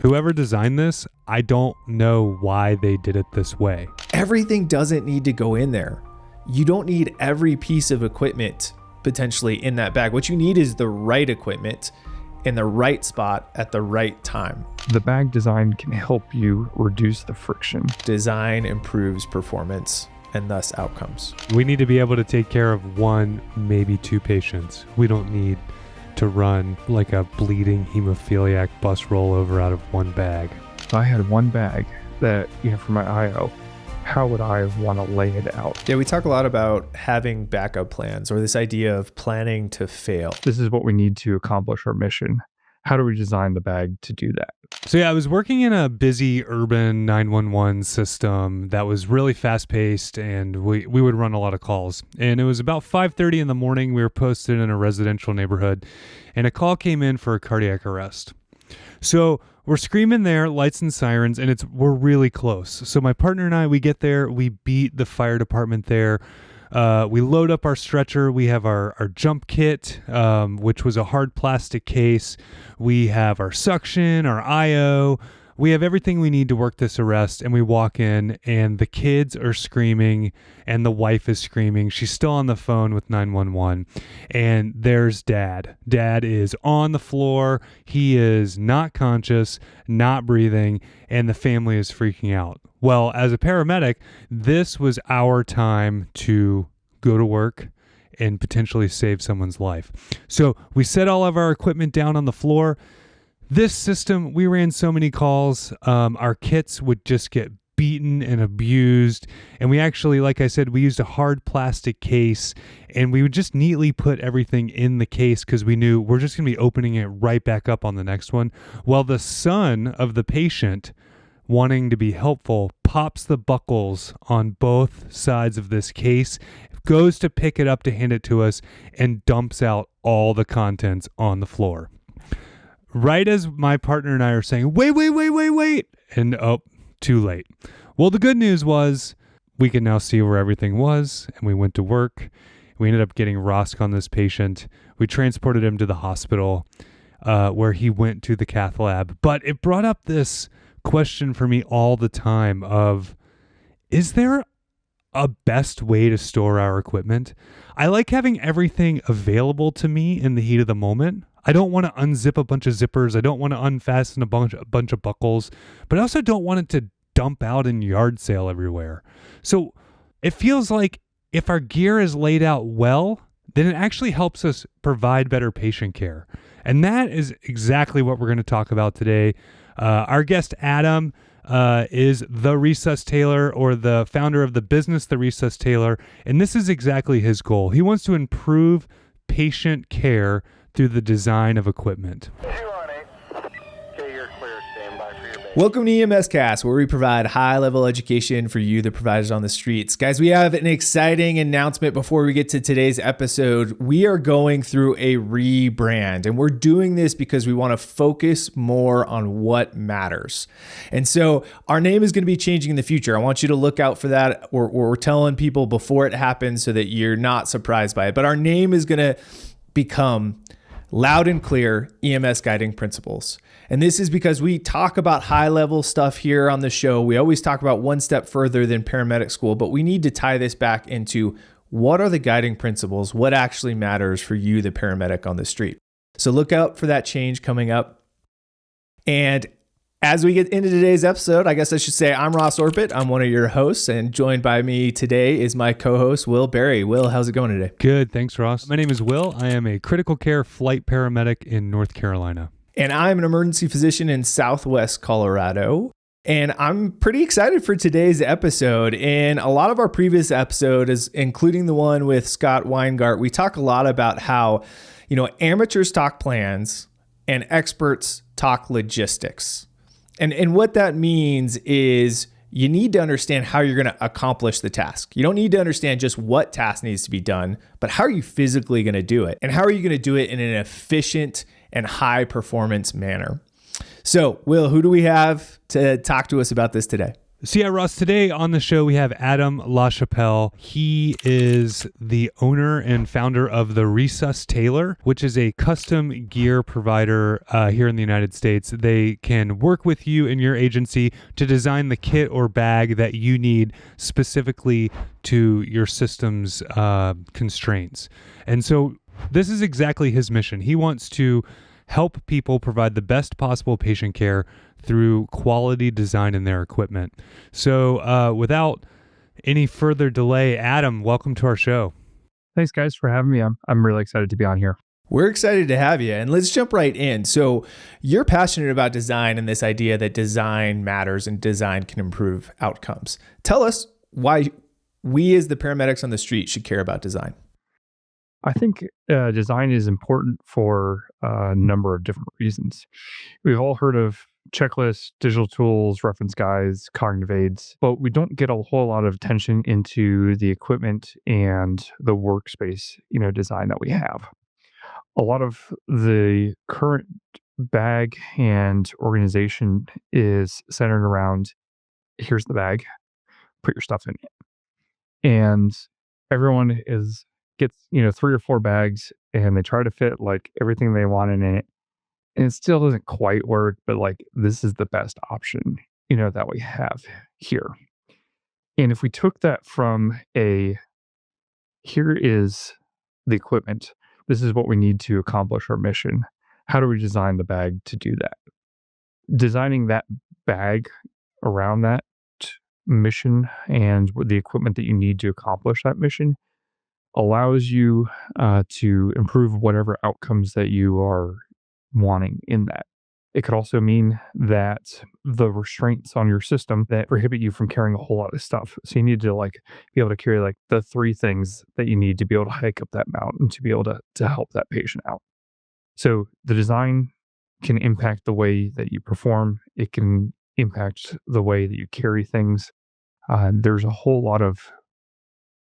Whoever designed this, I don't know why they did it this way. Everything doesn't need to go in there. You don't need every piece of equipment potentially in that bag. What you need is the right equipment in the right spot at the right time. The bag design can help you reduce the friction. Design improves performance and thus outcomes. We need to be able to take care of one, maybe two patients. We don't need to run like a bleeding hemophiliac bus rollover out of one bag. If I had one bag that, for my IO, how would I want to lay it out? Yeah, we talk a lot about having backup plans, or this idea of planning to fail. This is what we need to accomplish our mission. How do we design the bag to do that? So yeah, I was working in a busy urban 911 system that was really fast paced, and we would run a lot of calls. And it was about 5:30 in the morning. We were posted in a residential neighborhood, and a call came in for a cardiac arrest. So we're screaming there, lights and sirens, and we're really close. So my partner and I, we get there, we beat the fire department there. We load up our stretcher. We have our jump kit, which was a hard plastic case. We have our suction, our IO. We have everything we need to work this arrest, and we walk in, and the kids are screaming, and the wife is screaming. She's still on the phone with 911, and there's Dad. Dad is on the floor. He is not conscious, not breathing, and the family is freaking out. Well, as a paramedic, this was our time to go to work and potentially save someone's life. So we set all of our equipment down on the floor. This system, we ran so many calls. Our kits would just get beaten and abused. And we actually, like I said, we used a hard plastic case, and we would just neatly put everything in the case because we knew we're just going to be opening it right back up on the next one. Well, the son of the patient, wanting to be helpful, pops the buckles on both sides of this case, goes to pick it up to hand it to us, and dumps out all the contents on the floor. Right as my partner and I are saying, wait, and too late. Well, the good news was we can now see where everything was, and we went to work. We ended up getting ROSC on this patient. We transported him to the hospital where he went to the cath lab. But it brought up this question for me all the time of, is there a best way to store our equipment? I like having everything available to me in the heat of the moment. I don't want to unzip a bunch of zippers. I don't want to unfasten a bunch of buckles, but I also don't want it to dump out in yard sale everywhere. So it feels like if our gear is laid out well, then it actually helps us provide better patient care. And that is exactly what we're going to talk about today. Our guest, Adam, is the Resus Tailor, or the founder of the business, the Resus Tailor. And this is exactly his goal. He wants to improve patient care through the design of equipment. Welcome to EMS Cast, where we provide high-level education for you, the providers on the streets. Guys, we have an exciting announcement before we get to today's episode. We are going through a rebrand, and we're doing this because we want to focus more on what matters. And so our name is going to be changing in the future. I want you to look out for that. We're telling people before it happens so that you're not surprised by it. But our name is going to become Loud and Clear EMS Guiding Principles. And this is because we talk about high-level stuff here on the show. We always talk about one step further than paramedic school, but we need to tie this back into what are the guiding principles, what actually matters for you, the paramedic on the street. So look out for that change coming up. And as we get into today's episode, I guess I should say I'm Ross Orpet. I'm one of your hosts, and joined by me today is my co-host, Will Berry. Will, how's it going today? Good, thanks, Ross. My name is Will. I am a critical care flight paramedic in North Carolina. And I'm an emergency physician in Southwest Colorado. And I'm pretty excited for today's episode. In a lot of our previous episodes, including the one with Scott Weingart, we talk a lot about how, amateurs talk plans and experts talk logistics. And what that means is you need to understand how you're going to accomplish the task. You don't need to understand just what task needs to be done, but how are you physically going to do it? And how are you going to do it in an efficient and high performance manner? So, Will, who do we have to talk to us about this today? So yeah, Ross, today on the show we have Adam LaChapelle. He is the owner and founder of the Resus Tailor, which is a custom gear provider here in the United States. They can work with you and your agency to design the kit or bag that you need specifically to your system's constraints. And so this is exactly his mission. He wants to help people provide the best possible patient care through quality design in their equipment. So without any further delay, Adam, welcome to our show. Thanks, guys, for having me. I'm really excited to be on here. We're excited to have you, and let's jump right in. So you're passionate about design and this idea that design matters and design can improve outcomes. Tell us why we as the paramedics on the street should care about design. I think design is important for a number of different reasons. We've all heard of checklists, digital tools, reference guides, cognitive aids, but we don't get a whole lot of attention into the equipment and the workspace, design that we have. A lot of the current bag and organization is centered around, here's the bag, put your stuff in it. And everyone gets 3 or 4 bags and they try to fit like everything they want in it, and it still doesn't quite work, but like this is the best option that we have here. And if we took that from here is the equipment, this is what we need to accomplish our mission, how do we design the bag to do that? Designing that bag around that mission and the equipment that you need to accomplish that mission allows you to improve whatever outcomes that you are wanting in that. It could also mean that the restraints on your system that prohibit you from carrying a whole lot of stuff. So you need to be able to carry the 3 things that you need to be able to hike up that mountain to be able to help that patient out. So the design can impact the way that you perform. It can impact the way that you carry things. There's a whole lot of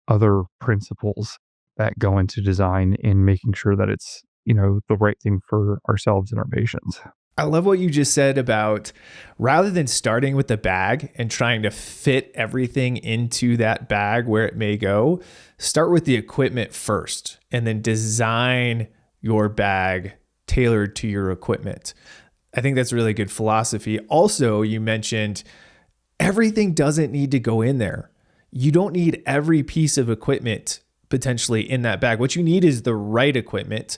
other principles that go into design in making sure that it's, the right thing for ourselves and our patients. I love what you just said about rather than starting with the bag and trying to fit everything into that bag where it may go, start with the equipment first and then design your bag tailored to your equipment. I think that's a really good philosophy. Also, you mentioned everything doesn't need to go in there. You don't need every piece of equipment potentially in that bag. What you need is the right equipment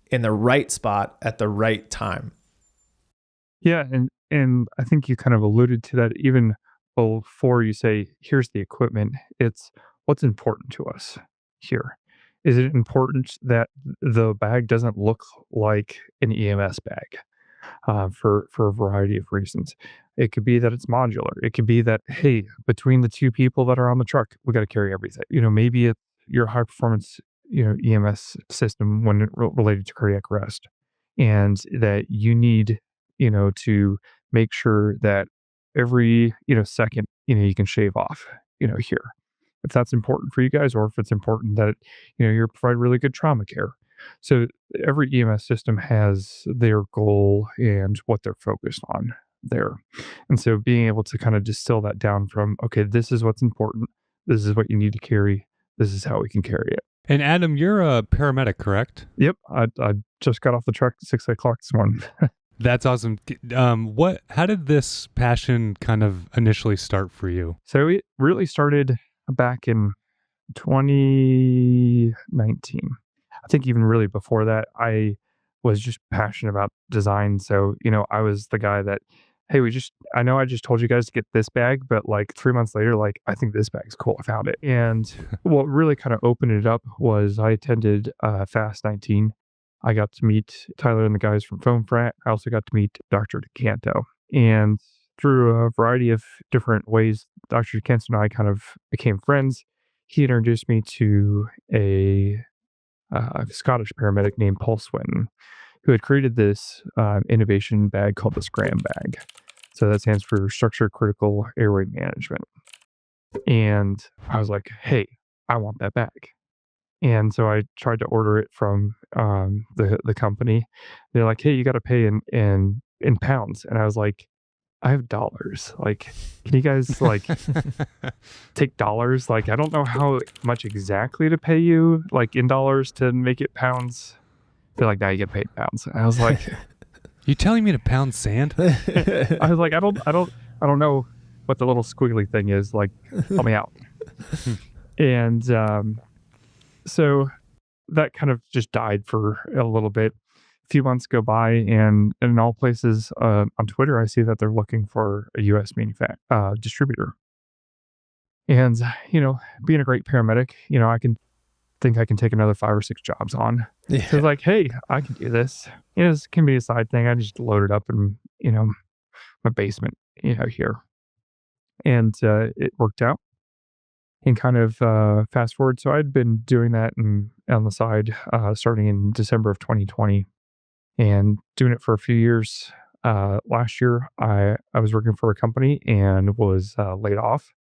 in the right spot at the right time. Yeah, and I think you kind of alluded to that even before you say, here's the equipment. It's what's important to us here. Is it important that the bag doesn't look like an EMS bag for a variety of reasons? It could be that it's modular. It could be that, hey, between the 2 people that are on the truck, we got to carry everything. Maybe it's your high performance, EMS system when related to cardiac arrest, and that you need, to make sure that every, second, you can shave off, here. If that's important for you guys, or if it's important that, you provide really good trauma care. So every EMS system has their goal and what they're focused on there. And so being able to kind of distill that down from, okay, this is what's important. This is what you need to carry. This is how we can carry it. And Adam, you're a paramedic, correct? Yep. I just got off the truck at 6 o'clock this morning. That's awesome. How did this passion kind of initially start for you? So it really started back in 2019. I think even really before that, I was just passionate about design. So, I was the guy that, hey, I know I just told you guys to get this bag, but 3 months later, I think this bag's cool. I found it. And what really kind of opened it up was I attended Fast 19. I got to meet Tailor and the guys from Foam Frat. I also got to meet Dr. DeCanto. And through a variety of different ways, Dr. DeCanto and I kind of became friends. He introduced me to a Scottish paramedic named Paul Swinton, who had created this innovation bag called the SCRAM bag. So that stands for Structure Critical Airway Management. And I was like, hey, I want that bag. And so I tried to order it from the company. They're like, hey, you got to pay in pounds. And I was like, I have dollars. Like, can you guys like take dollars? Like, I don't know how much exactly to pay you, like in dollars to make it pounds. They're like, now you get paid pounds. I was like, You telling me to pound sand? I was like, I don't know what the little squiggly thing is. Like, help me out. And so that kind of just died for a little bit. A few months go by, and in all places on Twitter, I see that they're looking for a U.S. distributor. And being a great paramedic, I can take another 5 or 6 jobs on. Yeah. So it's like, hey, I can do this. This can be a side thing. I just load it up in my basement, here, and it worked out. And kind of fast forward, so I'd been doing that on the side starting in December of 2020, and doing it for a few years. Last year, I was working for a company and was laid off.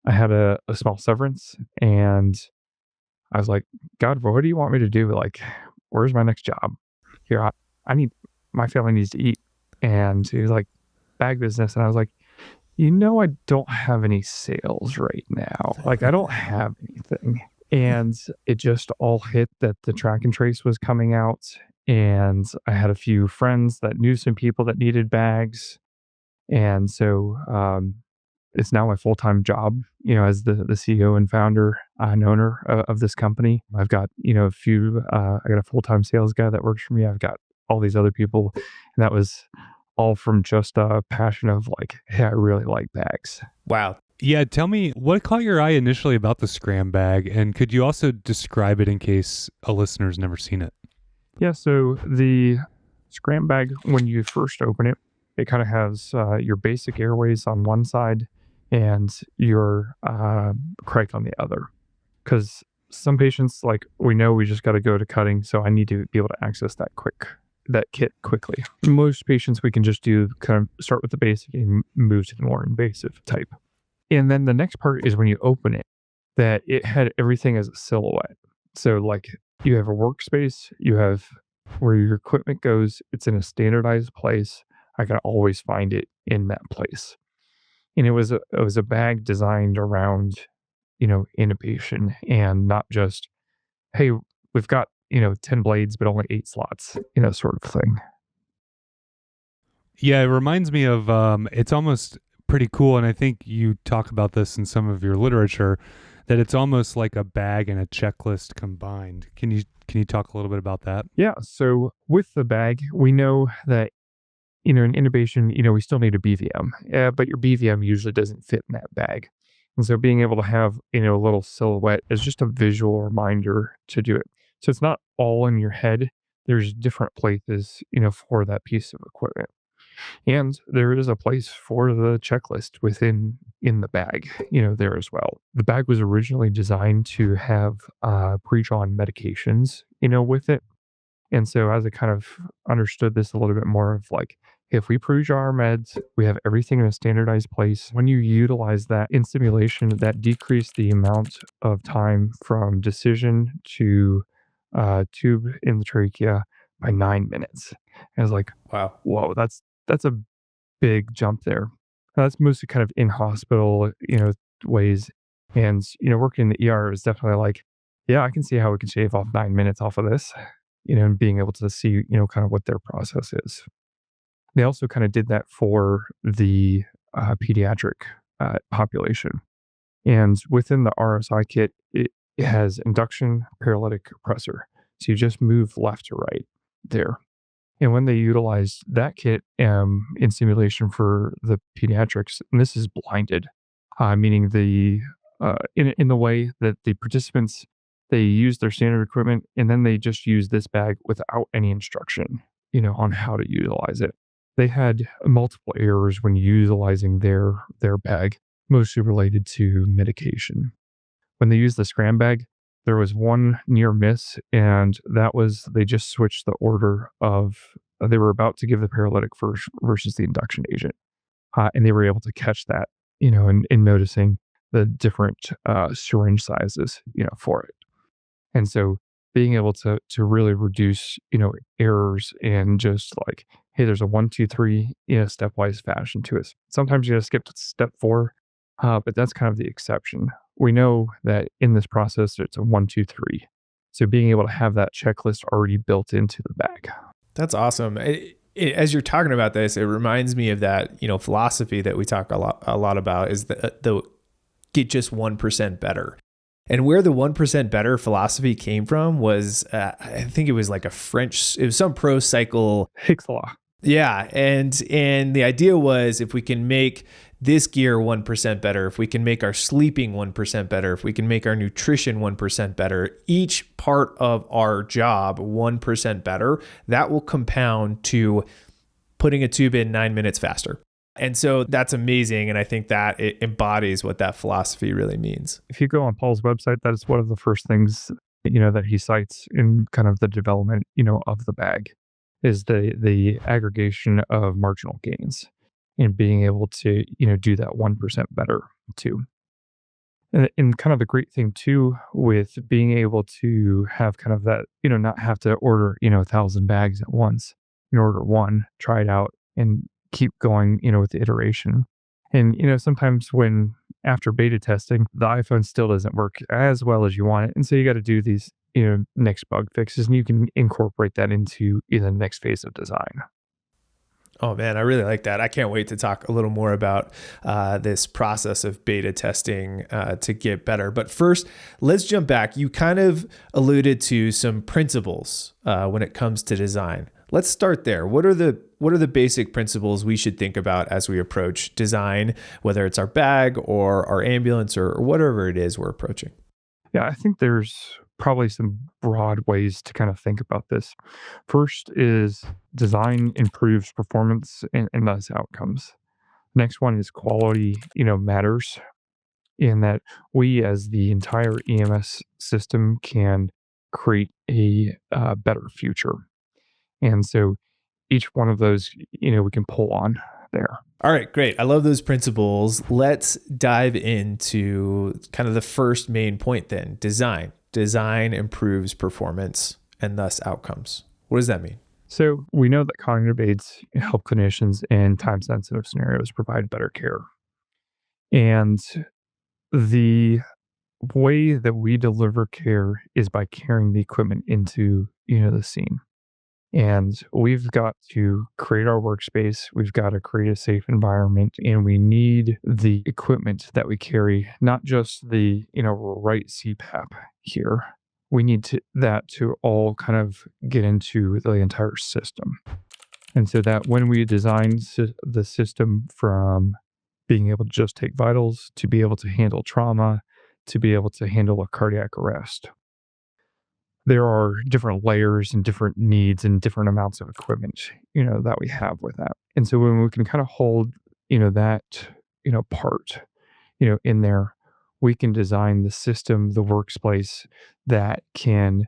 I had a small severance, and I was like, God, what do you want me to do? Like, where's my next job? Here, my family needs to eat. And he was like, bag business. And I was like, I don't have any sales right now. Like, I don't have anything. And it just all hit that the track and trace was coming out. And I had a few friends that knew some people that needed bags. And so it's now my full-time job, as the CEO and founder and owner of this company. I've got, I got a full-time sales guy that works for me. I've got all these other people. And that was all from just a passion of like, hey, I really like bags. Wow. Yeah, tell me, what caught your eye initially about the SCRAM bag? And could you also describe it in case a listener's never seen it? Yeah, so the SCRAM bag, when you first open it, it kind of has your basic airways on one side and your crate on the other. Because some patients, like, we know we just got to go to cutting, so I need to be able to access that kit quickly. Most patients, we can just do kind of start with the basic and move to the more invasive type. And then the next part is when you open it, that it had everything as a silhouette. So like you have a workspace, you have where your equipment goes, it's in a standardized place. I can always find it in that place. And it was a bag designed around, intubation, and not just, hey, we've got, 10 blades, but only 8 slots, sort of thing. Yeah, it reminds me of, it's almost pretty cool. And I think you talk about this in some of your literature, that it's almost like a bag and a checklist combined. Can you talk a little bit about that? Yeah. So with the bag, we know that, in intubation, we still need a BVM, but your BVM usually doesn't fit in that bag. And so being able to have, a little silhouette is just a visual reminder to do it. So it's not all in your head. There's different places, for that piece of equipment. And there is a place for the checklist in the bag, there as well. The bag was originally designed to have pre-drawn medications, with it. And so as I kind of understood this a little bit more of like, if we pre-draw our meds, we have everything in a standardized place. When you utilize that in simulation, that decreased the amount of time from decision to tube in the trachea by 9 minutes. And I was like, Wow. whoa, that's a big jump there. That's mostly kind of in hospital, ways. And, working in the ER is definitely like, yeah, I can see how we can shave off 9 minutes off of this, and being able to see, kind of what their process is. They also kind of did that for the pediatric population. And within the RSI kit, it has induction paralytic compressor. So you just move left to right there. And when they utilized that kit in simulation for the pediatrics, and this is blinded, meaning the in the way that the participants, they use their standard equipment and then they just use this bag without any instruction, on how to utilize it. They had multiple errors when utilizing their bag, mostly related to medication. When they used the SCRAM bag, there was one near miss, and that was they just switched the order of they were about to give the paralytic first versus the induction agent, and they were able to catch that, in noticing the different syringe sizes, for it. And so being able to really reduce, errors and just like, hey, there's a 1, 2, 3 in a stepwise fashion to it. Sometimes you gotta skip to step 4, but that's kind of the exception. We know that in this process, it's a 1, 2, 3. So being able to have that checklist already built into the bag. That's awesome. As you're talking about this, it reminds me of that, philosophy that we talk a lot about is the get just 1% better. And where the 1% better philosophy came from was, I think it was like it was some pro cycle. Hicks law. Yeah. And the idea was if we can make this gear 1% better, if we can make our sleeping 1% better, if we can make our nutrition 1% better, each part of our job 1% better, that will compound to putting a tube in 9 minutes faster. And so that's amazing. And I think that it embodies what that philosophy really means. If you go on Paul's website, that is one of the first things, that he cites in kind of the development, of the bag is the aggregation of marginal gains and being able to, do that 1% better too. And kind of the great thing too with being able to have kind of that, not have to order, 1,000 bags at once. You order one, try it out, and keep going, with the iteration. And, sometimes when after beta testing, the iPhone still doesn't work as well as you want it. And so you got to do these, next bug fixes, and you can incorporate that into the next phase of design. Oh man, I really like that. I can't wait to talk a little more about this process of beta testing to get better. But first, let's jump back. You kind of alluded to some principles when it comes to design. Let's start there. What are the basic principles we should think about as we approach design, whether it's our bag or our ambulance or whatever it is we're approaching? Yeah, I think there's probably some broad ways to kind of think about this. First is design improves performance and thus outcomes. Next one is quality, matters in that we as the entire EMS system can create a better future. And so each one of those, we can pull on there. All right, great. I love those principles. Let's dive into kind of the first main point then, design. Design improves performance and thus outcomes. What does that mean? So we know that cognitive aids help clinicians in time-sensitive scenarios provide better care. And the way that we deliver care is by carrying the equipment into, the scene. And we've got to create our workspace. We've got to create a safe environment, and we need the equipment that we carry, not just the, right CPAP here. We need that to all kind of get into the entire system. And so that when we design the system from being able to just take vitals, to be able to handle trauma, to be able to handle a cardiac arrest, there are different layers and different needs and different amounts of equipment, that we have with that. And so when we can kind of hold, that, part, in there, we can design the system, the workspace that can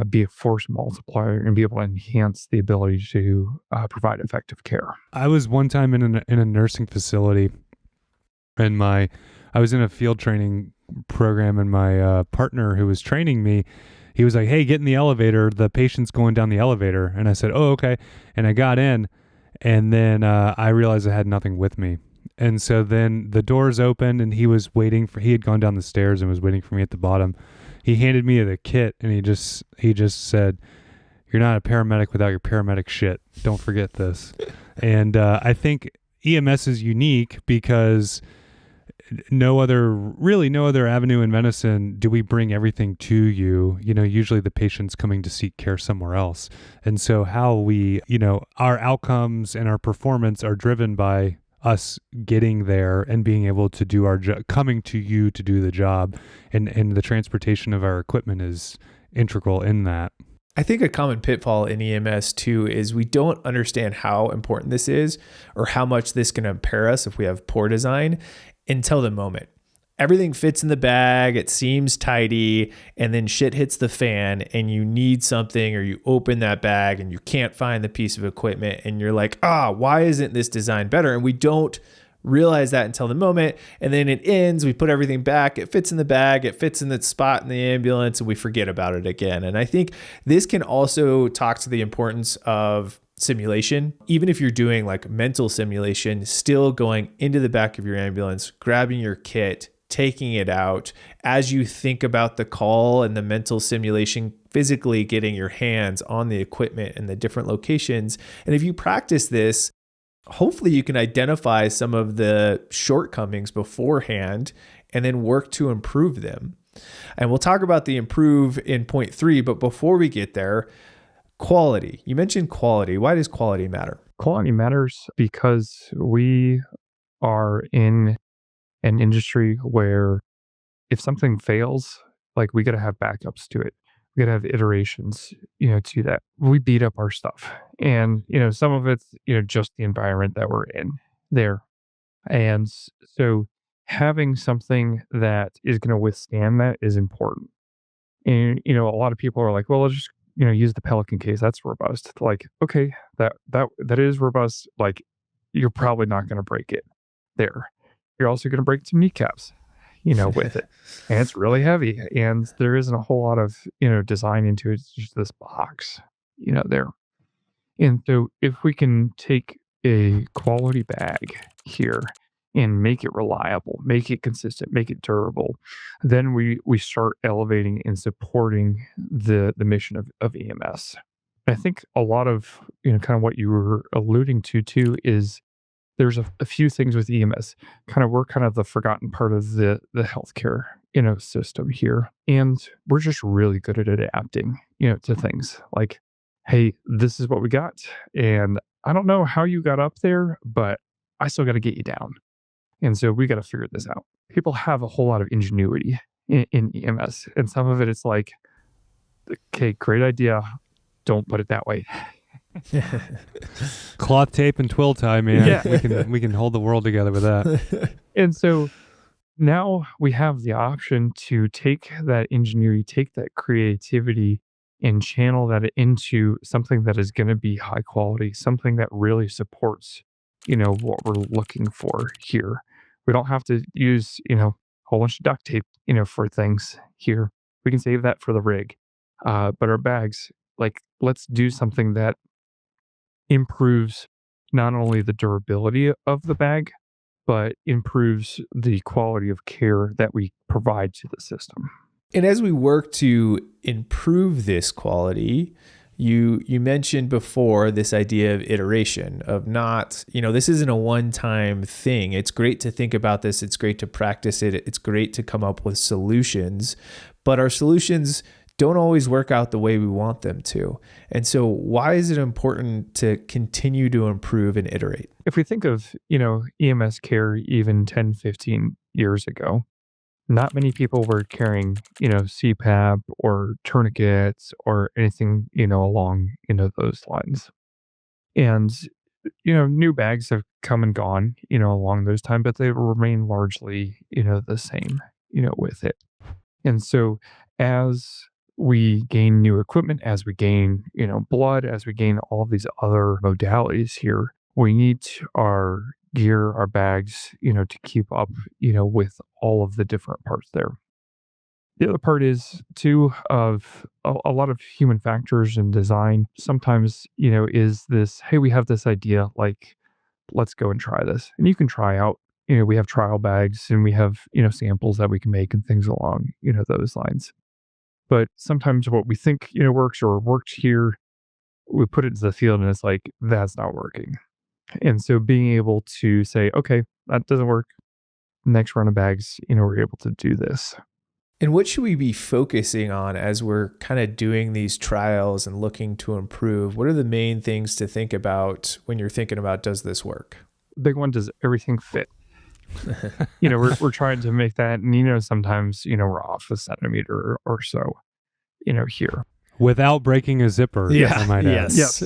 be a force multiplier and be able to enhance the ability to provide effective care. I was one time in a nursing facility, and I was in a field training program, and my partner who was training me, he was like, "Hey, get in the elevator. The patient's going down the elevator." And I said, "Oh, okay." And I got in, and then I realized I had nothing with me. And so then the doors opened, and he had gone down the stairs and was waiting for me at the bottom. He handed me the kit, and he just said, "You're not a paramedic without your paramedic shit. Don't forget this." And I think EMS is unique because no other avenue in medicine do we bring everything to you. Usually the patient's coming to seek care somewhere else. And so how we, our outcomes and our performance are driven by us getting there and being able to do our job, coming to you to do the job. And the transportation of our equipment is integral in that. I think a common pitfall in EMS too is we don't understand how important this is or how much this can impair us if we have poor design until the moment. Everything fits in the bag, it seems tidy, and then shit hits the fan and you need something, or you open that bag and you can't find the piece of equipment and you're like, why isn't this design better? And we don't realize that until the moment. And then it ends, we put everything back, it fits in the bag, it fits in the spot in the ambulance, and we forget about it again. And I think this can also talk to the importance of simulation. Even if you're doing like mental simulation, still going into the back of your ambulance, grabbing your kit, taking it out as you think about the call and the mental simulation, physically getting your hands on the equipment and the different locations. And if you practice this, hopefully you can identify some of the shortcomings beforehand and then work to improve them. And we'll talk about the improve in point 3, but before we get there, quality. You mentioned quality. Why does quality matter? Quality matters because we are in an industry where if something fails, like we got to have backups to it. We got to have iterations, to that. We beat up our stuff. And, some of it's, just the environment that we're in there. And so having something that is going to withstand that is important. And, a lot of people are like, well, let's just, use the Pelican case. That's robust. Like, okay, that is robust. Like, you're probably not going to break it there. You're also going to break some kneecaps, with it. And it's really heavy. And there isn't a whole lot of, design into it. It's just this box, there. And so if we can take a quality bag here and make it reliable, make it consistent, make it durable, then we start elevating and supporting the mission of EMS. I think a lot of, kind of what you were alluding to too is there's a few things with EMS. We're kind of the forgotten part of the healthcare, system here. And we're just really good at adapting, to things like, hey, this is what we got. And I don't know how you got up there, but I still got to get you down. And so we got to figure this out. People have a whole lot of ingenuity in EMS. And some of it is like, okay, great idea. Don't put it that way. Cloth tape and twill tie, man. Yeah. We can hold the world together with that. And so now we have the option to take that ingenuity, take that creativity, and channel that into something that is going to be high quality, something that really supports, what we're looking for here. We don't have to use, a whole bunch of duct tape, for things here. We can save that for the rig. But our bags, like, let's do something that improves not only the durability of the bag, but improves the quality of care that we provide to the system. And as we work to improve this quality, you mentioned before this idea of iteration, of not, this isn't a one-time thing. It's great to think about this. It's great to practice it. It's great to come up with solutions, but our solutions don't always work out the way we want them to. And so why is it important to continue to improve and iterate? If we think of, EMS care even 10, 15 years ago, not many people were carrying, CPAP or tourniquets or anything, along, those lines. And, new bags have come and gone, along those times, but they remain largely, the same, with it. And so as we gain new equipment, as we gain, blood, as we gain all of these other modalities here, we need our gear, our bags, to keep up, with all of the different parts there. The other part is too of a lot of human factors and design. Sometimes, is this, hey, we have this idea, like, let's go and try this. And you can try out, we have trial bags and we have, samples that we can make and things along, those lines. But sometimes what we think, works or worked here, we put it into the field and it's like, that's not working. And so being able to say, okay, that doesn't work. Next run of bags, we're able to do this. And what should we be focusing on as we're kind of doing these trials and looking to improve? What are the main things to think about when you're thinking about, does this work? Big one, does everything fit? We're trying to make that, and sometimes we're off a centimeter or so, here without breaking a zipper. Yeah, I might add. Yes.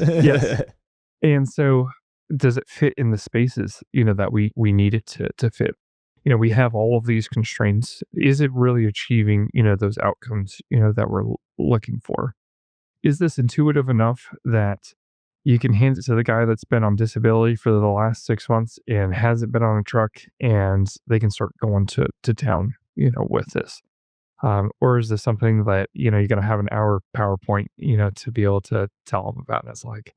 And so, does it fit in the spaces that we need it to fit? We have all of these constraints. Is it really achieving those outcomes that we're looking for? Is this intuitive enough that You can hand it to the guy that's been on disability for the last 6 months and hasn't been on a truck, and they can start going to town, with this. Or is this something that, you're going to have an hour PowerPoint, to be able to tell them about? And it's like,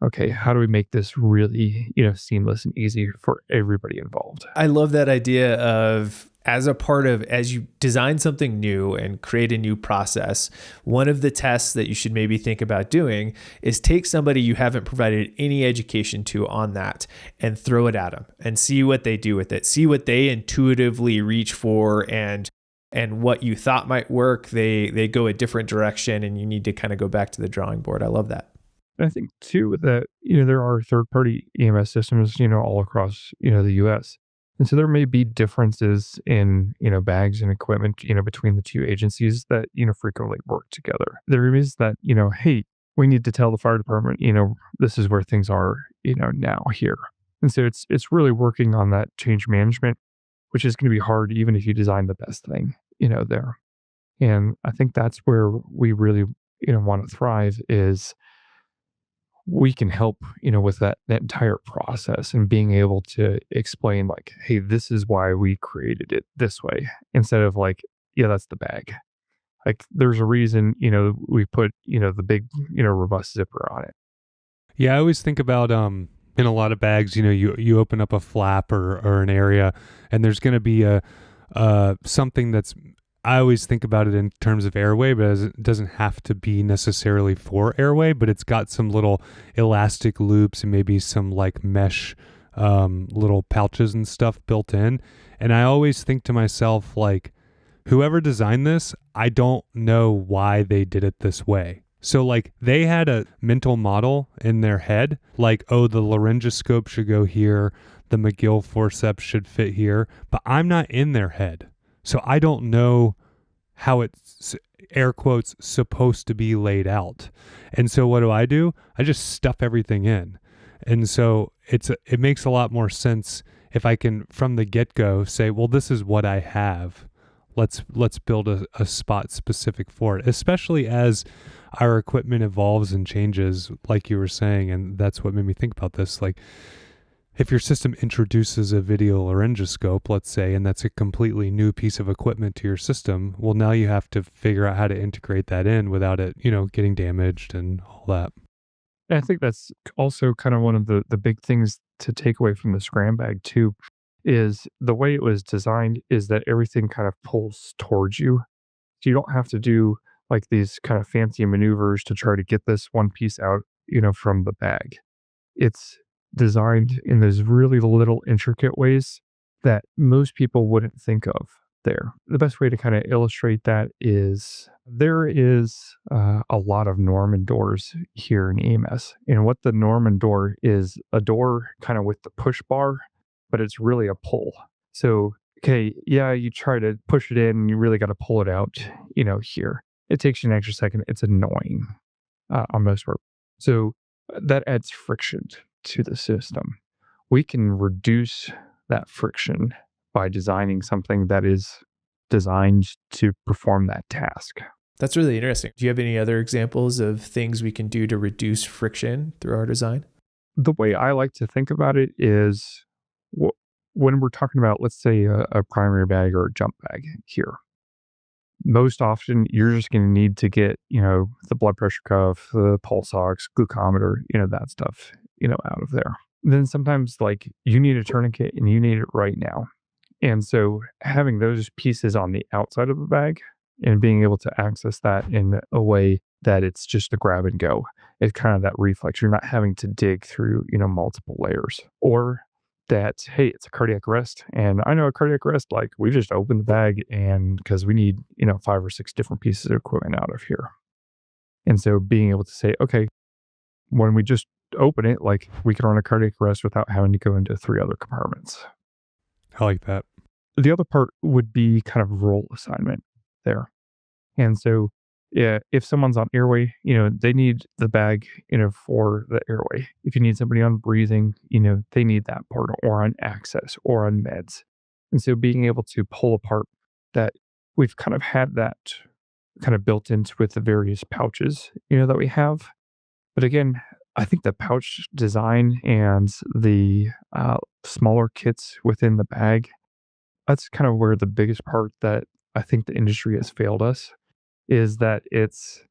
okay, how do we make this really, seamless and easy for everybody involved? I love that idea of as you design something new and create a new process, one of the tests that you should maybe think about doing is take somebody you haven't provided any education to on that and throw it at them and see what they do with it. See what they intuitively reach for, and what you thought might work, they go a different direction, and you need to kind of go back to the drawing board. I love that. I think too that, there are third-party EMS systems, all across, the US. And so there may be differences in, bags and equipment, between the two agencies that, frequently work together. There is that, hey, we need to tell the fire department, this is where things are, now here. And so it's really working on that change management, which is going to be hard even if you design the best thing, there. And I think that's where we really, want to thrive is we can help, with that entire process and being able to explain like, hey, this is why we created it this way, instead of like, yeah, that's the bag. Like there's a reason, we put, the big, robust zipper on it. Yeah, I always think about in a lot of bags, you open up a flap or an area, and there's going to be a something that's, I always think about it in terms of airway, but it doesn't have to be necessarily for airway, but it's got some little elastic loops and maybe some like mesh little pouches and stuff built in. And I always think to myself, like, whoever designed this, I don't know why they did it this way. So like they had a mental model in their head, like, oh, the laryngoscope should go here, the McGill forceps should fit here, but I'm not in their head. So I don't know how it's, air quotes, supposed to be laid out. And so what do? I just stuff everything in. And so it makes a lot more sense if I can from the get-go say, well, this is what I have. Let's build a spot specific for it, especially as our equipment evolves and changes, like you were saying. And that's what made me think about this. Like, if your system introduces a video laryngoscope, let's say, and that's a completely new piece of equipment to your system, well, now you have to figure out how to integrate that in without it, getting damaged and all that. And I think that's also kind of one of the big things to take away from the SCRAM bag too, is the way it was designed is that everything kind of pulls towards you. So you don't have to do like these kind of fancy maneuvers to try to get this one piece out, from the bag. It's designed in those really little intricate ways that most people wouldn't think of there. The best way to kind of illustrate that is there is a lot of Norman doors here in EMS. And what the Norman door is a door kind of with the push bar, but it's really a pull. So, okay, yeah, you try to push it in and you really got to pull it out, here. It takes you an extra second. It's annoying on most part. So that adds friction to the system. We can reduce that friction by designing something that is designed to perform that task. That's really interesting. Do you have any other examples of things we can do to reduce friction through our design? The way I like to think about it is when we're talking about, let's say, a primary bag or a jump bag here, most often you're just going to need to get, the blood pressure cuff, the pulse ox, glucometer, that stuff, out of there. Then sometimes like you need a tourniquet and you need it right now. And so having those pieces on the outside of the bag and being able to access that in a way that it's just a grab and go, it's kind of that reflex. You're not having to dig through, multiple layers. Or that, hey, it's a cardiac arrest. And I know a cardiac arrest, like we just open the bag and because we need, 5 or 6 different pieces of equipment out of here. And so being able to say, okay, when we just open it, like we can run a cardiac arrest without having to go into 3 other compartments. I like that. The other part would be kind of role assignment there. And so yeah, if someone's on airway, they need the bag, for the airway. If you need somebody on breathing, they need that part, or on access or on meds. And so being able to pull apart that, we've kind of had that kind of built into with the various pouches, that we have. But again, I think the pouch design and the smaller kits within the bag, that's kind of where the biggest part that I think the industry has failed us is that it's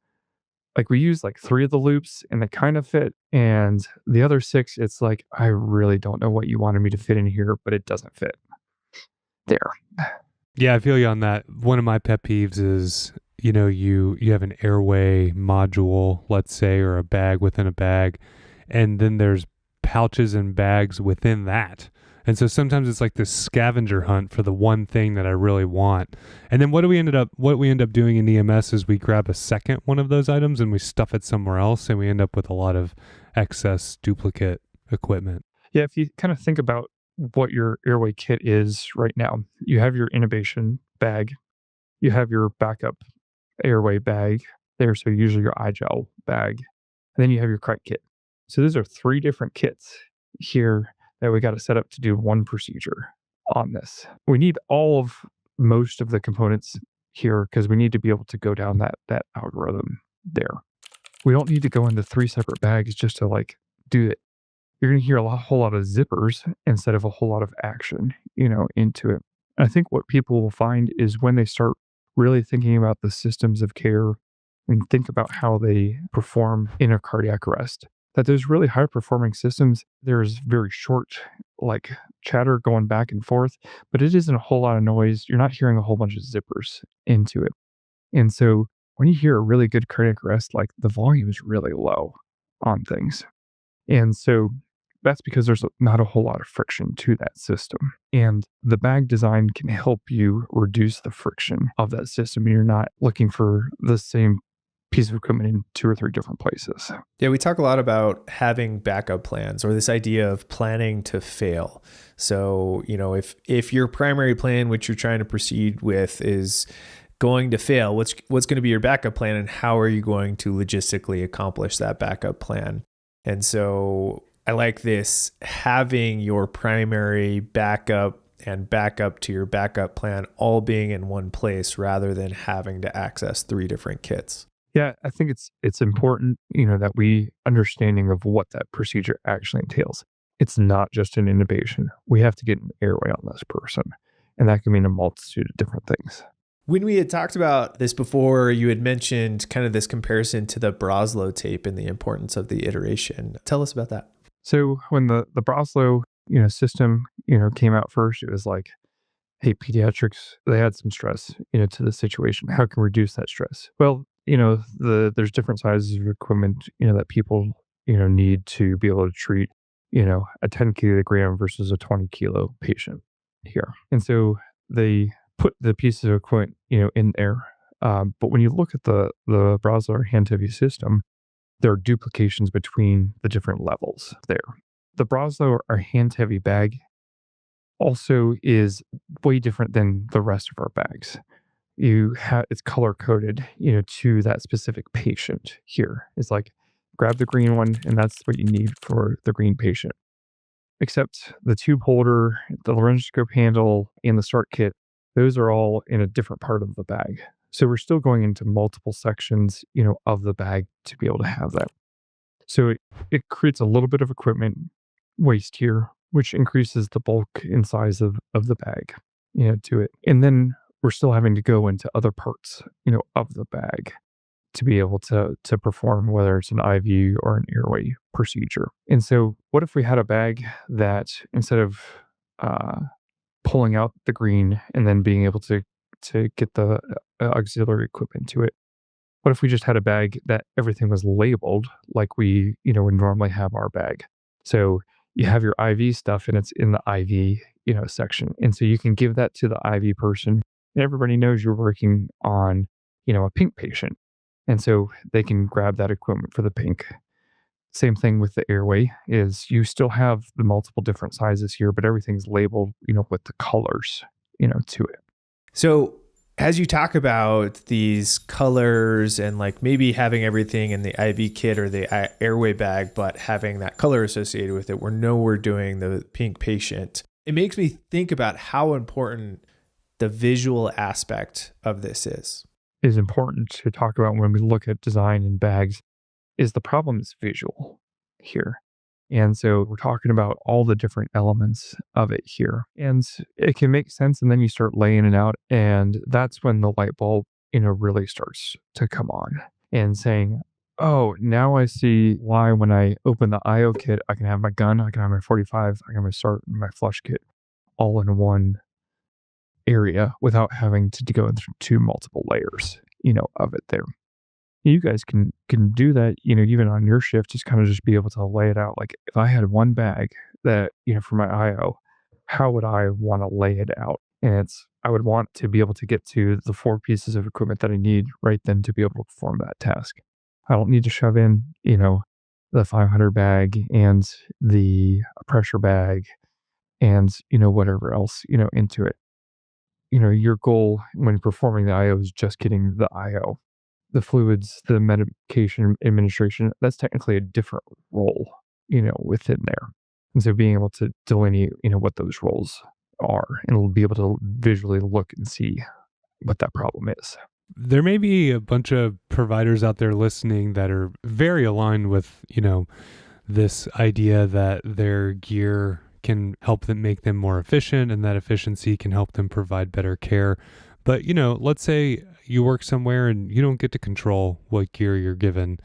like we use like 3 of the loops and they kind of fit, and the other 6, it's like, I really don't know what you wanted me to fit in here, but it doesn't fit. There. Yeah, I feel you on that. One of my pet peeves is, you have an airway module, let's say, or a bag within a bag, and then there's pouches and bags within that. And so sometimes it's like this scavenger hunt for the one thing that I really want. And then what we end up doing in EMS is we grab a second one of those items and we stuff it somewhere else, and we end up with a lot of excess duplicate equipment. Yeah, if you kind of think about what your airway kit is right now, you have your intubation bag, you have your backup airway bag there, so usually your iGel bag, and then you have your crank kit. So those are 3 different kits here that we got to set up to do one procedure on this. We need most of the components here because we need to be able to go down that algorithm there. We don't need to go into 3 separate bags just to like do it. You're going to hear whole lot of zippers instead of a whole lot of action, into it. I think what people will find is when they start really thinking about the systems of care and think about how they perform in a cardiac arrest, that those really high performing systems, there's very short like chatter going back and forth, but it isn't a whole lot of noise. You're not hearing a whole bunch of zippers into it. And so when you hear a really good cardiac arrest, like the volume is really low on things. And so that's because there's not a whole lot of friction to that system. And the bag design can help you reduce the friction of that system. You're not looking for the same piece of equipment in 2 or 3 different places. Yeah, we talk a lot about having backup plans, or this idea of planning to fail. So, if your primary plan, which you're trying to proceed with, is going to fail, what's going to be your backup plan, and how are you going to logistically accomplish that backup plan? And so I like this, having your primary backup and backup to your backup plan all being in one place rather than having to access 3 different kits. Yeah, I think it's important, that we understanding of what that procedure actually entails. It's not just an intubation. We have to get an airway on this person, and that can mean a multitude of different things. When we had talked about this before, you had mentioned kind of this comparison to the Broslow tape and the importance of the iteration. Tell us about that. So when the Broslow, system, came out first, it was like, hey, pediatrics, they had some stress, to the situation. How can we reduce that stress? Well, there's different sizes of equipment, that people, need to be able to treat, a 10 kilogram versus a 20 kilo patient here. And so they put the pieces of equipment, in there. But when you look at the Broslow hand-heavy system, there are duplications between the different levels there. The Broslow or hand-heavy bag also is way different than the rest of our bags. It's color coded, to that specific patient here. It's like, grab the green one, and that's what you need for the green patient. Except the tube holder, the laryngoscope handle, and the start kit, those are all in a different part of the bag. So we're still going into multiple sections, of the bag to be able to have that. So it creates a little bit of equipment waste here, which increases the bulk and size of the bag, to it. And then we're still having to go into other parts, of the bag to be able to perform, whether it's an IV or an airway procedure. And so what if we had a bag that instead of pulling out the green and then being able to get the auxiliary equipment to it, what if we just had a bag that everything was labeled like we, would normally have our bag? So you have your IV stuff and it's in the IV, section. And so you can give that to the IV person, and everybody knows you're working on, a pink patient. And so they can grab that equipment for the pink. Same thing with the airway is you still have the multiple different sizes here, but everything's labeled, with the colors, to it. So as you talk about these colors and like maybe having everything in the IV kit or the airway bag, but having that color associated with it, we're doing the pink patient. It makes me think about how important the visual aspect of this is. It is important to talk about when we look at design and bags is the problem is visual. here. And so we're talking about all the different elements of it here. And it can make sense. And then you start laying it out. And that's when the light bulb, really starts to come on and saying, oh, now I see why when I open the IO kit, I can have my gun, I can have my 45, I can have my start and my flush kit all in one area without having to go through multiple layers, of it there. You guys can do that, even on your shift, just be able to lay it out. Like if I had one bag that, for my IO, how would I want to lay it out? And I would want to be able to get to the 4 pieces of equipment that I need right then to be able to perform that task. I don't need to shove in, the 500 bag and the pressure bag and, whatever else, into it. Your goal when performing the IO is just getting the IO. The fluids, the medication administration, that's technically a different role, within there. And so being able to delineate, what those roles are and be able to visually look and see what that problem is. There may be a bunch of providers out there listening that are very aligned with, this idea that their gear can help them make them more efficient and that efficiency can help them provide better care. But, let's say you work somewhere and you don't get to control what gear you're given.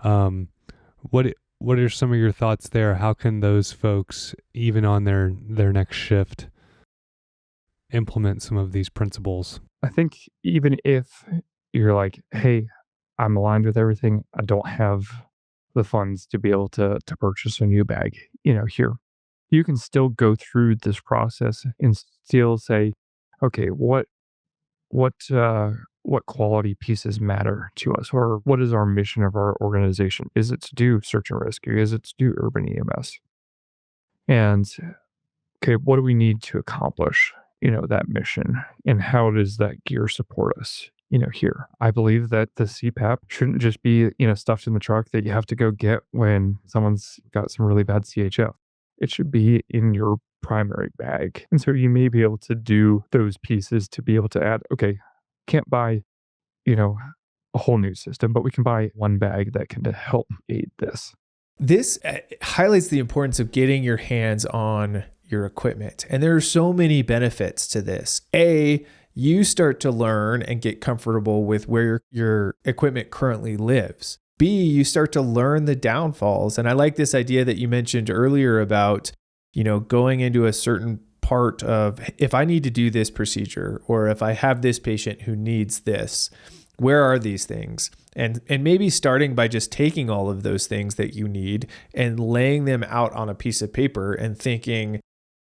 What are some of your thoughts there? How can those folks, even on their next shift, implement some of these principles? I think even if you're like, hey, I'm aligned with everything, I don't have the funds to be able to purchase a new bag, here, you can still go through this process and still say, okay, what quality pieces matter to us, or what is our mission of our organization? Is it to do search and rescue? Is it to do urban EMS? And okay, what do we need to accomplish, that mission, and how does that gear support us, here? I believe that the CPAP shouldn't just be, stuffed in the truck that you have to go get when someone's got some really bad CHF. It should be in your primary bag. And so you may be able to do those pieces to be able to add, okay, can't buy, a whole new system, but we can buy one bag that can help aid this. This highlights the importance of getting your hands on your equipment. And there are so many benefits to this. A, you start to learn and get comfortable with where your equipment currently lives. B, you start to learn the downfalls. And I like this idea that you mentioned earlier about, going into a certain part of, if I need to do this procedure, or if I have this patient who needs this, where are these things? And maybe starting by just taking all of those things that you need and laying them out on a piece of paper and thinking,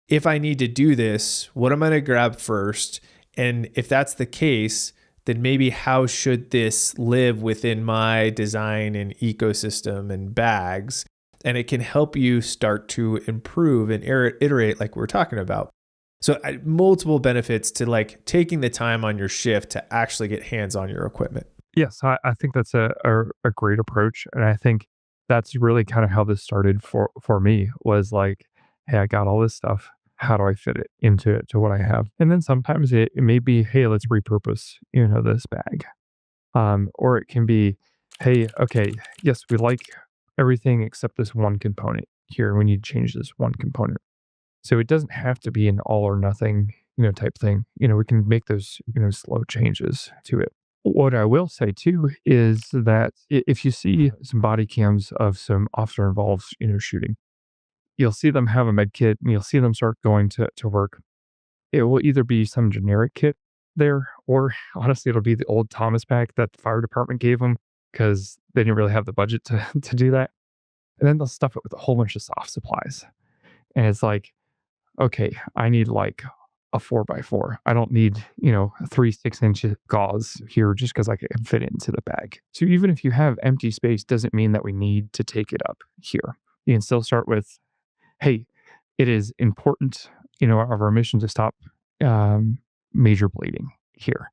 if I need to do this, what am I going to grab first? And if that's the case, then maybe how should this live within my design and ecosystem and bags? And it can help you start to improve and iterate like we're talking about. So multiple benefits to like taking the time on your shift to actually get hands on your equipment. Yes, I think that's a great approach. And I think that's really kind of how this started for me, was like, hey, I got all this stuff. How do I fit it into what I have? And then sometimes it may be, hey, let's repurpose, this bag. Or it can be, hey, okay, yes, we like everything except this one component here. We need to change this one component. So it doesn't have to be an all or nothing, type thing. We can make those, slow changes to it. What I will say too is that if you see some body cams of some officer involved, shooting, you'll see them have a med kit and you'll see them start going to work. It will either be some generic kit there, or honestly, it'll be the old Thomas pack that the fire department gave them because they didn't really have the budget to do that. And then they'll stuff it with a whole bunch of soft supplies. And it's like, okay, I need like a 4x4. I don't need, 3 6-inch gauze here just because I can fit it into the bag. So even if you have empty space, doesn't mean that we need to take it up here. You can still start with, hey, it is important, of our mission to stop major bleeding here.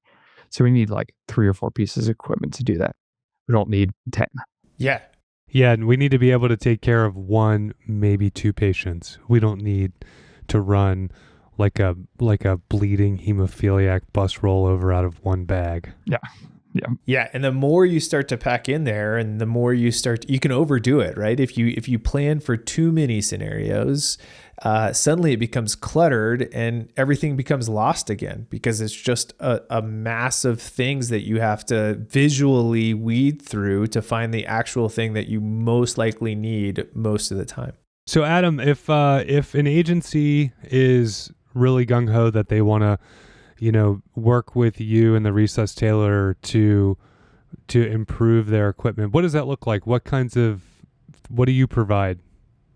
So we need like 3 or 4 pieces of equipment to do that. We don't need 10. Yeah. Yeah, and we need to be able to take care of 1, maybe 2 patients. We don't need to run like a bleeding hemophiliac bus rollover out of one bag. Yeah. Yeah, and the more you start to pack in there, and the more you can overdo it, right? If you plan for too many scenarios, suddenly it becomes cluttered and everything becomes lost again because it's just a mass of things that you have to visually weed through to find the actual thing that you most likely need most of the time. So Adam, if an agency is really gung ho that they want to, work with you and the Resus Tailor to improve their equipment, what does that look like? What do you provide?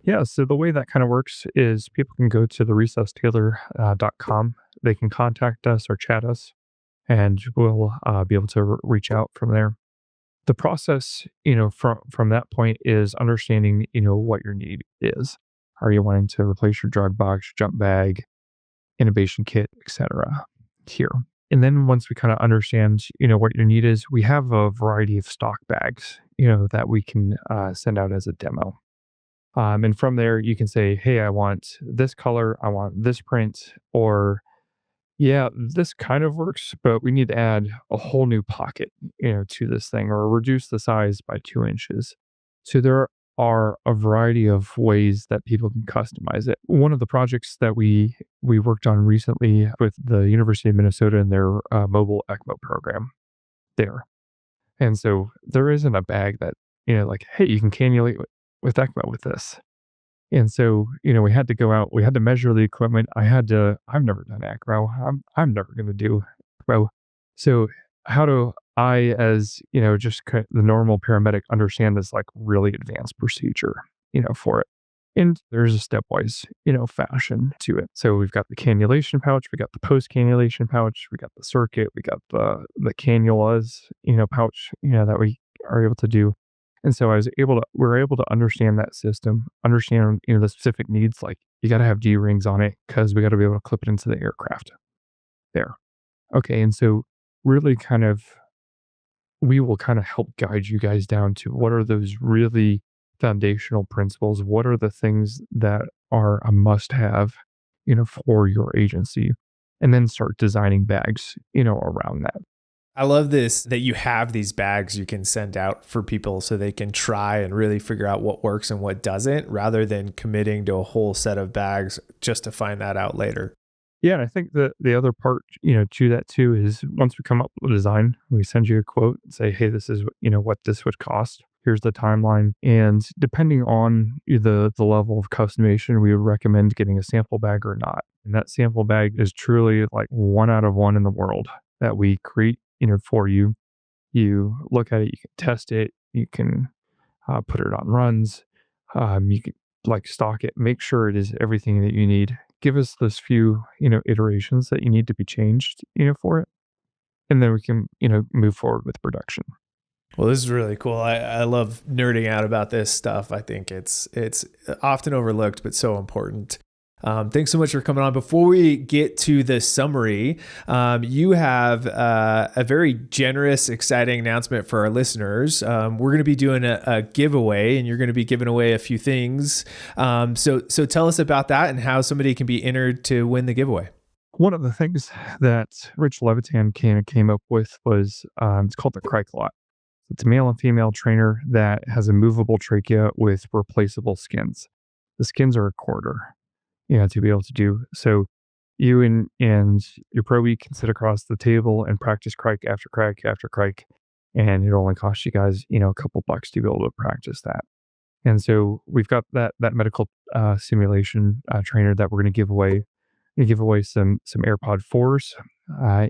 Yeah, so the way that kind of works is people can go to the resustailor.com. They can contact us or chat us, and we'll be able to reach out from there. The process, from that point is understanding, what your need is. Are you wanting to replace your drug box, jump bag, intubation kit, etc. here? And then once we kind of understand, what your need is, we have a variety of stock bags, that we can send out as a demo. And from there, you can say, hey, I want this color, I want this print, or yeah, this kind of works, but we need to add a whole new pocket, to this thing or reduce the size by 2 inches. So there are a variety of ways that people can customize it. One of the projects that we worked on recently with the University of Minnesota and their mobile ECMO program there. And so there isn't a bag that, like, hey, you can cannulate with ECMO with this. And so, we had to go out, we had to measure the equipment. I've never done ECMO. I'm never going to do ECMO. So how do I, as, just the normal paramedic, understand this like really advanced procedure, for it? And there's a stepwise, fashion to it. So we've got the cannulation pouch, we got the post cannulation pouch, we got the circuit, we got the cannulas, pouch, that we are able to do. And so we're able to understand that system, understand, the specific needs, like you got to have D-rings on it because we got to be able to clip it into the aircraft there. Okay. And so really we will kind of help guide you guys down to what are those really foundational principles? What are the things that are a must have, for your agency, and then start designing bags, around that. I love this, that you have these bags you can send out for people so they can try and really figure out what works and what doesn't, rather than committing to a whole set of bags just to find that out later. Yeah, and I think the other part, to that too, is once we come up with a design, we send you a quote and say, hey, this is, what this would cost. Here's the timeline. And depending on the level of customization, we would recommend getting a sample bag or not. And that sample bag is truly like 1 out of 1 in the world that we create, for you. You look at it, you can test it, you can put it on runs, you can like stock it, make sure it is everything that you need. Give us those few, iterations that you need to be changed, for it. And then we can, move forward with production. Well, this is really cool. I love nerding out about this stuff. I think it's often overlooked, but so important. Thanks so much for coming on. Before we get to the summary, you have a very generous, exciting announcement for our listeners. We're going to be doing a giveaway, and you're going to be giving away a few things. So tell us about that and how somebody can be entered to win the giveaway. One of the things that Rich Levitan came up with was it's called the Cricolot. It's a male and female trainer that has a movable trachea with replaceable skins. The skins are a quarter. To be able to do. So you and your pro can sit across the table and practice crike after crike after crike. And it only costs you guys, a couple bucks to be able to practice that. And so we've got that medical simulation trainer that we're going to give away. We're going to give away some AirPod 4s.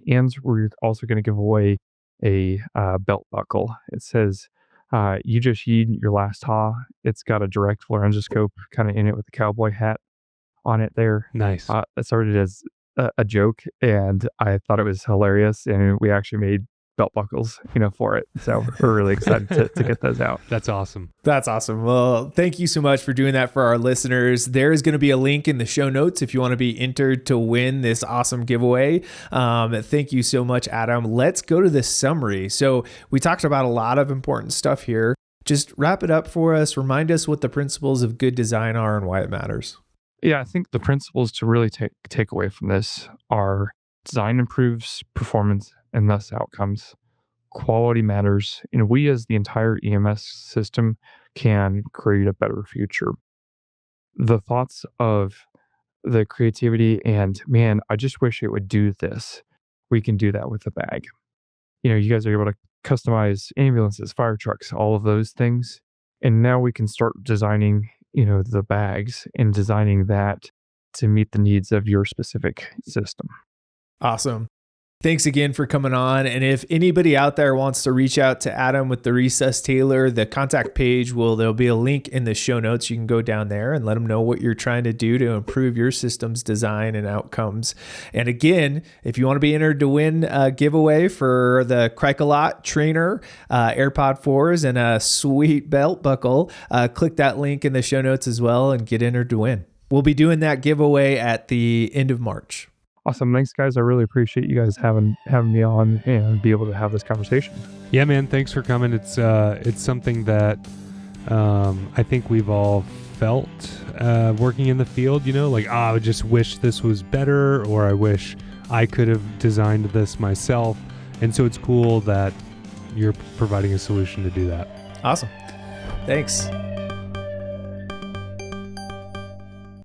And we're also going to give away a belt buckle. It says, you just yeed your last haw. It's got a direct laryngoscope kind of in it with a cowboy hat on it there. Nice. It started as a joke, and I thought it was hilarious, and we actually made belt buckles, for it. So we're really excited to get those out. That's awesome. That's awesome. Well, thank you so much for doing that for our listeners. There is going to be a link in the show notes if you want to be entered to win this awesome giveaway. Thank you so much, Adam. Let's go to the summary. So we talked about a lot of important stuff here. Just wrap it up for us. Remind us what the principles of good design are and why it matters. Yeah, I think the principles to really take away from this are design improves performance and thus outcomes. quality matters, and we as the entire EMS system can create a better future. The thoughts of the creativity and, man, I just wish it would do this. We can do that with the bag. You guys are able to customize ambulances, fire trucks, all of those things. And now we can start designing, the bags and designing that to meet the needs of your specific system. Awesome. Thanks again for coming on. And if anybody out there wants to reach out to Adam with the Resus Tailor, the contact page there'll be a link in the show notes. You can go down there and let them know what you're trying to do to improve your system's design and outcomes. And again, if you want to be entered to win a giveaway for the Cricolot Trainer, AirPod 4s, and a sweet belt buckle, click that link in the show notes as well and get entered to win. We'll be doing that giveaway at the end of March. Awesome. Thanks, guys. I really appreciate you guys having me on and be able to have this conversation. Yeah, man. Thanks for coming. It's something that I think we've all felt working in the field, I would just wish this was better, or I wish I could have designed this myself. And so it's cool that you're providing a solution to do that. Awesome. Thanks.